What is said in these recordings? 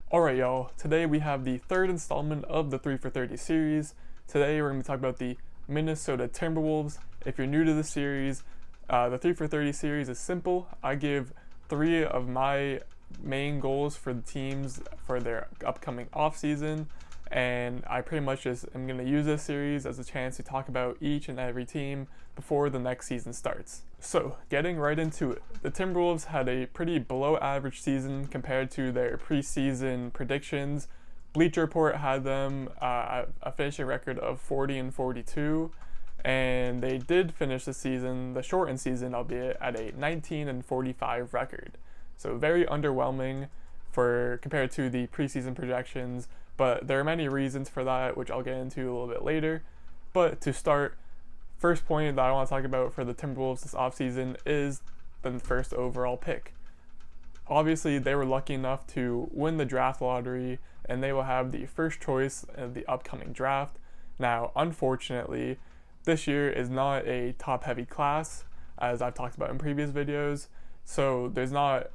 Alright, y'all, today we have the third installment of the 3 for 30 series. Today we're going to talk about the Minnesota Timberwolves. If you're new to the series, the 3 for 30 series is simple. I give 3 of my main goals for the teams for their upcoming offseason, and I pretty much just am going to use this series as a chance to talk about each and every team before the next season starts. So, getting right into it, the Timberwolves had a pretty below average season compared to their preseason predictions. Bleacher Report had them a finishing record of 40-42, and they did finish the season, the shortened season, albeit at a 19-45 record. So very underwhelming for compared to the preseason projections, but there are many reasons for that, which I'll get into a little bit later. But to start, first point that I want to talk about for the Timberwolves this offseason is the first overall pick. Obviously, they were lucky enough to win the draft lottery, and they will have the first choice of the upcoming draft. Now, unfortunately, this year is not a top-heavy class, as I've talked about in previous videos, so there's not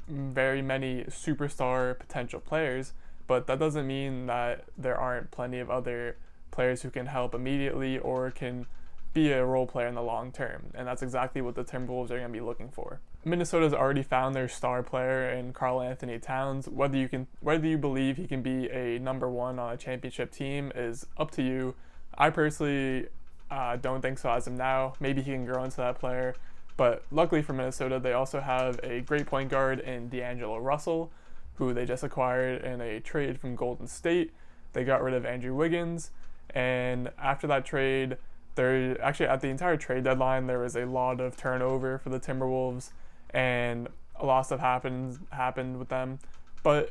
very many superstar potential players, but that doesn't mean that there aren't plenty of other players who can help immediately or can be a role player in the long term, and that's exactly what the Timberwolves are going to be looking for. Minnesota's already found their star player in Karl-Anthony Towns. Whether you believe he can be a number one on a championship team is up to you. I personally don't think so as of now. Maybe he can grow into that player, but luckily for Minnesota, they also have a great point guard in D'Angelo Russell, who they just acquired in a trade from Golden State. They got rid of Andrew Wiggins, and after that trade, there actually at the entire trade deadline there was a lot of turnover for the Timberwolves, and a lot of stuff happened with them. But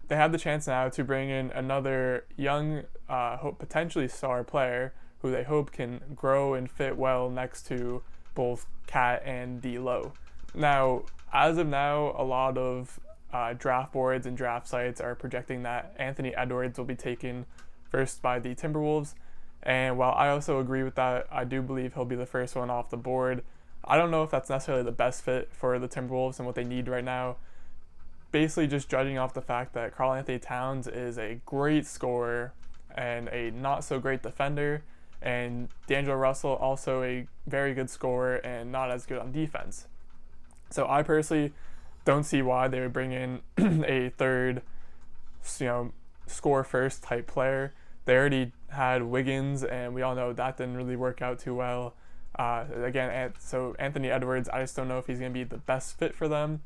they have the chance now to bring in another young, potentially star player who they hope can grow and fit well next to both Cat and D'Lo. Now, as of now, a lot of draft boards and draft sites are projecting that Anthony Edwards will be taken first by the Timberwolves. And while I also agree with that, I do believe he'll be the first one off the board. I don't know if that's necessarily the best fit for the Timberwolves and what they need right now. Basically, just judging off the fact that Karl-Anthony Towns is a great scorer and a not so great defender, and D'Angelo Russell also a very good scorer and not as good on defense. So I personally don't see why they would bring in a third, score first type player. They already had Wiggins, and we all know that didn't really work out too well. So Anthony Edwards, I just don't know if he's going to be the best fit for them.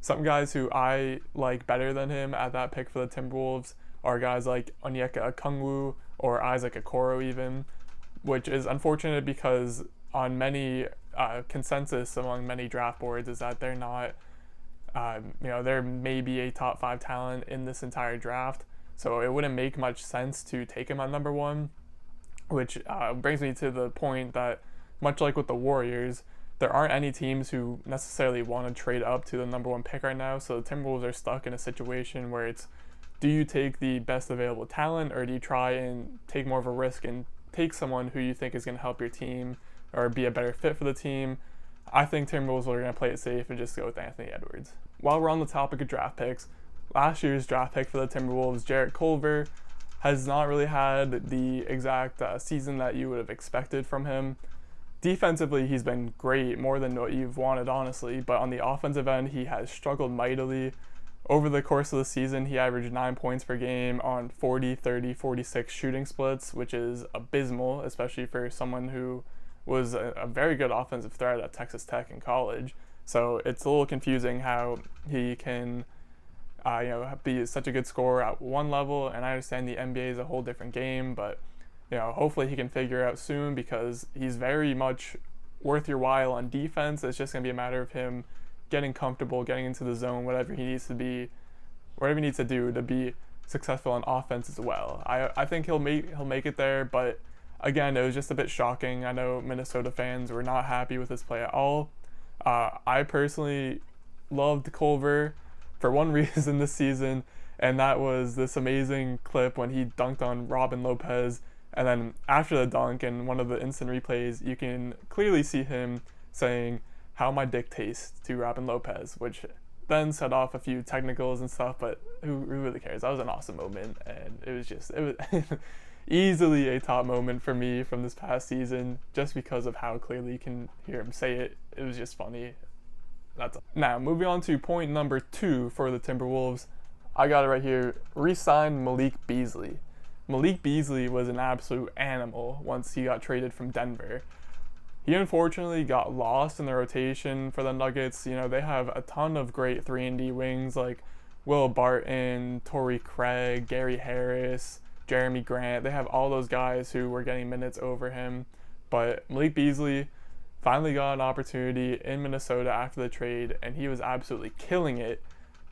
Some guys who I like better than him at that pick for the Timberwolves are guys like Onyeka Okongwu or Isaac Okoro even, which is unfortunate because on many consensus among many draft boards is that they're not, there may be a top 5 talent in this entire draft. So it wouldn't make much sense to take him at number 1, which brings me to the point that, much like with the Warriors, there aren't any teams who necessarily want to trade up to the number 1 pick right now. So the Timberwolves are stuck in a situation where it's, do you take the best available talent, or do you try and take more of a risk and take someone who you think is going to help your team or be a better fit for the team? I think Timberwolves are going to play it safe and just go with Anthony Edwards. While we're on the topic of draft picks, last year's draft pick for the Timberwolves, Jarrett Culver, has not really had the exact season that you would have expected from him. Defensively, he's been great, more than what you've wanted, honestly, but on the offensive end, he has struggled mightily. Over the course of the season, he averaged 9 points per game on 40, 30, 46 shooting splits, which is abysmal, especially for someone who was a very good offensive threat at Texas Tech in college. So it's a little confusing how he can be such a good scorer at one level, and I understand the NBA is a whole different game, but hopefully he can figure it out soon because he's very much worth your while on defense. It's just going to be a matter of him getting comfortable, getting into the zone, whatever he needs to do to be successful on offense as well. I think he'll make it there, but again, it was just a bit shocking. I know Minnesota fans were not happy with his play at all. I personally loved Culver for one reason this season, and that was this amazing clip when he dunked on Robin Lopez, and then after the dunk and one of the instant replays, you can clearly see him saying, "How my dick tastes" to Robin Lopez, which then set off a few technicals and stuff, but who really cares? That was an awesome moment, and it was easily a top moment for me from this past season, just because of how clearly you can hear him say it. It was just funny. Now, moving on to point number 2 for the Timberwolves. I got it right here. Re-sign Malik Beasley. Malik Beasley was an absolute animal once he got traded from Denver. He unfortunately got lost in the rotation for the Nuggets. They have a ton of great 3-and-D wings like Will Barton, Torrey Craig, Gary Harris, Jeremy Grant. They have all those guys who were getting minutes over him. But Malik Beasley finally got an opportunity in Minnesota after the trade, and he was absolutely killing it.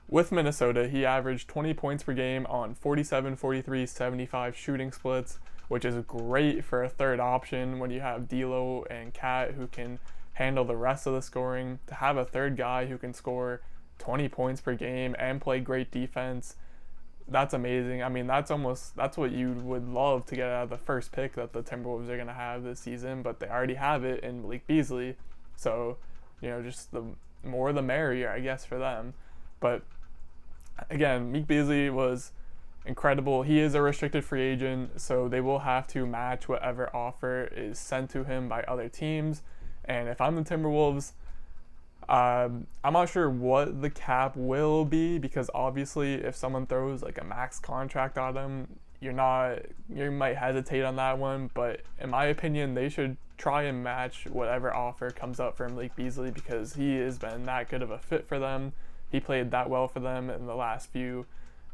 With Minnesota, he averaged 20 points per game on 47, 43, 75 shooting splits, which is great for a third option when you have D'Lo and Cat who can handle the rest of the scoring. To have a third guy who can score 20 points per game and play great defense, that's amazing. I mean, that's what you would love to get out of the first pick that the Timberwolves are going to have this season, but they already have it in Malik Beasley. So, just the more the merrier, I guess, for them. But again, Malik Beasley was incredible. He is a restricted free agent, so they will have to match whatever offer is sent to him by other teams. And if I'm the Timberwolves, I'm not sure what the cap will be, because obviously if someone throws like a max contract on him, you might hesitate on that one. But in my opinion, they should try and match whatever offer comes up for Malik Beasley, because he has been that good of a fit for them. He played that well for them in the last few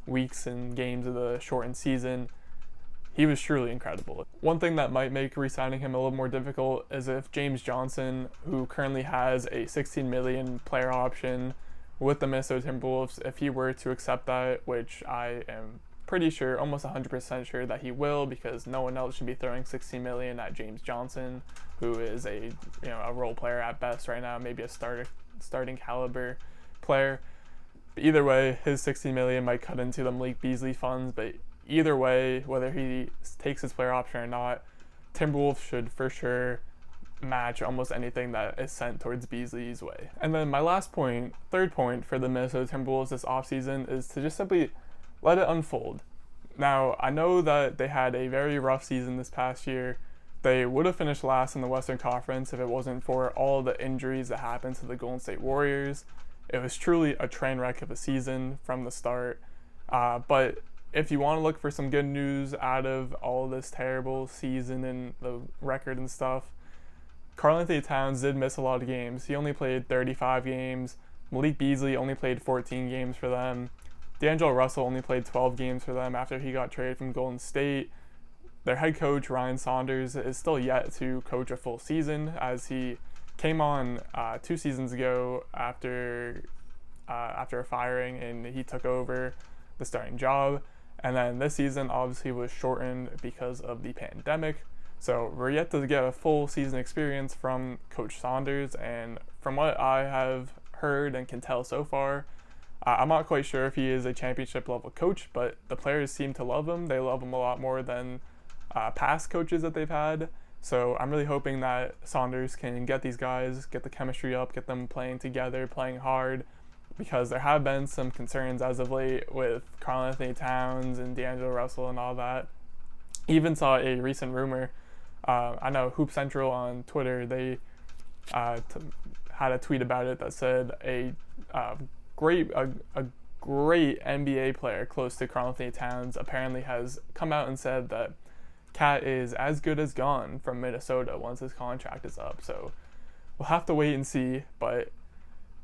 weeks and games of the shortened season. He was truly incredible. One thing that might make re-signing him a little more difficult is if James Johnson, who currently has a $16 million player option with the Minnesota Timberwolves, if he were to accept that, which I am pretty sure, almost 100% sure that he will, because no one else should be throwing $16 million at James Johnson, who is a role player at best right now, maybe a starting caliber player. But either way, his $16 million might cut into the Malik Beasley funds, but either way, whether he takes his player option or not, Timberwolves should for sure match almost anything that is sent towards Beasley's way. And then my last point, third point for the Minnesota Timberwolves this offseason is to just simply let it unfold. Now, I know that they had a very rough season this past year. They would have finished last in the Western Conference if it wasn't for all the injuries that happened to the Golden State Warriors. It was truly a train wreck of a season from the start. But if you want to look for some good news out of all this terrible season and the record and stuff, Karl-Anthony Towns did miss a lot of games. He only played 35 games. Malik Beasley only played 14 games for them. D'Angelo Russell only played 12 games for them after he got traded from Golden State. Their head coach, Ryan Saunders, is still yet to coach a full season, as he came on 2 seasons ago after a firing, and he took over the starting job. And then this season obviously was shortened because of the pandemic. So we're yet to get a full season experience from Coach Saunders, and from what I have heard and can tell so far, I'm not quite sure if he is a championship level coach, but the players seem to love him. They love him a lot more than past coaches that they've had. So I'm really hoping that Saunders can get these guys, get the chemistry up, get them playing together, playing hard, because there have been some concerns as of late with Karl-Anthony Towns and D'Angelo Russell and all that. Even saw a recent rumor. I know Hoop Central on Twitter, they had a tweet about it that said a great NBA player close to Karl-Anthony Towns apparently has come out and said that Cat is as good as gone from Minnesota once his contract is up. So we'll have to wait and see, but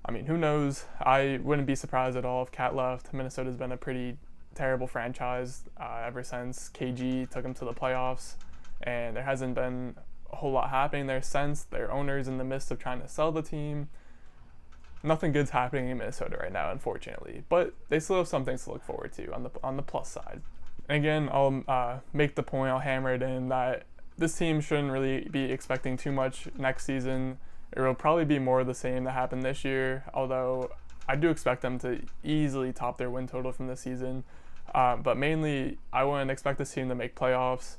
I mean, who knows? I wouldn't be surprised at all if Cat left. Minnesota's been a pretty terrible franchise ever since KG took them to the playoffs, and there hasn't been a whole lot happening there since. Their owner's in the midst of trying to sell the team. Nothing good's happening in Minnesota right now, unfortunately, but they still have some things to look forward to on the plus side. And again, I'll make the point, I'll hammer it in, that this team shouldn't really be expecting too much next season. It will probably be more of the same that happened this year, although I do expect them to easily top their win total from this season. But mainly, I wouldn't expect this team to make playoffs.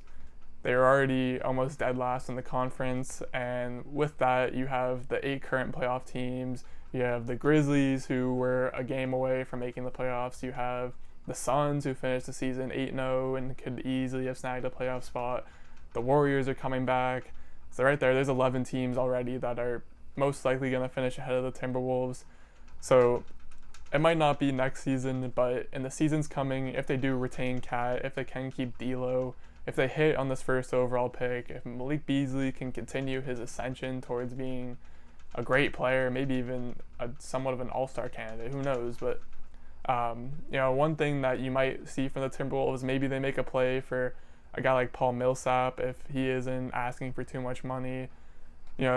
They are already almost dead last in the conference, and with that, you have the 8 current playoff teams. You have the Grizzlies, who were a game away from making the playoffs. You have the Suns, who finished the season 8-0 and could easily have snagged a playoff spot. The Warriors are coming back. So right there's 11 teams already that are most likely going to finish ahead of the Timberwolves. So it might not be next season, but in the seasons coming, if they do retain Cat, if they can keep D'Lo, if they hit on this first overall pick, if Malik Beasley can continue his ascension towards being a great player, maybe even somewhat of an all-star candidate, who knows, but one thing that you might see from the Timberwolves, maybe they make a play for a guy like Paul Millsap if he isn't asking for too much money.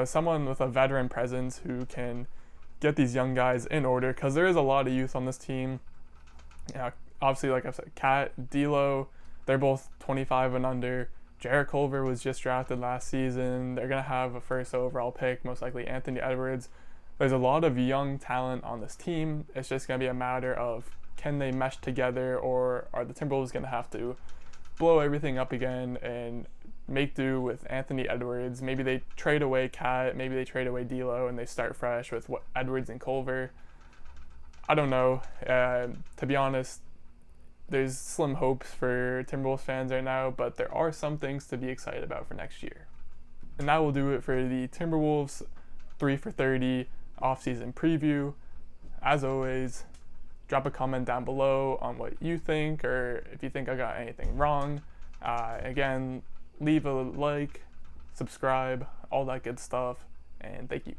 Someone with a veteran presence who can get these young guys in order, because there is a lot of youth on this team. Obviously, like I said, Cat, D'Lo, they're both 25 and under. Jarrett Culver was just drafted last season. They're going to have a first overall pick, most likely Anthony Edwards. There's a lot of young talent on this team. It's just going to be a matter of, can they mesh together, or are the Timberwolves going to have to blow everything up again and make do with Anthony Edwards? Maybe they trade away Cat, maybe they trade away D'Lo, and they start fresh with Edwards and Culver. I don't know. To be honest, there's slim hopes for Timberwolves fans right now, but there are some things to be excited about for next year. And that will do it for the Timberwolves 3 for 30 offseason preview. As always, drop a comment down below on what you think, or if you think I got anything wrong. Again, leave a like, subscribe, all that good stuff, and thank you.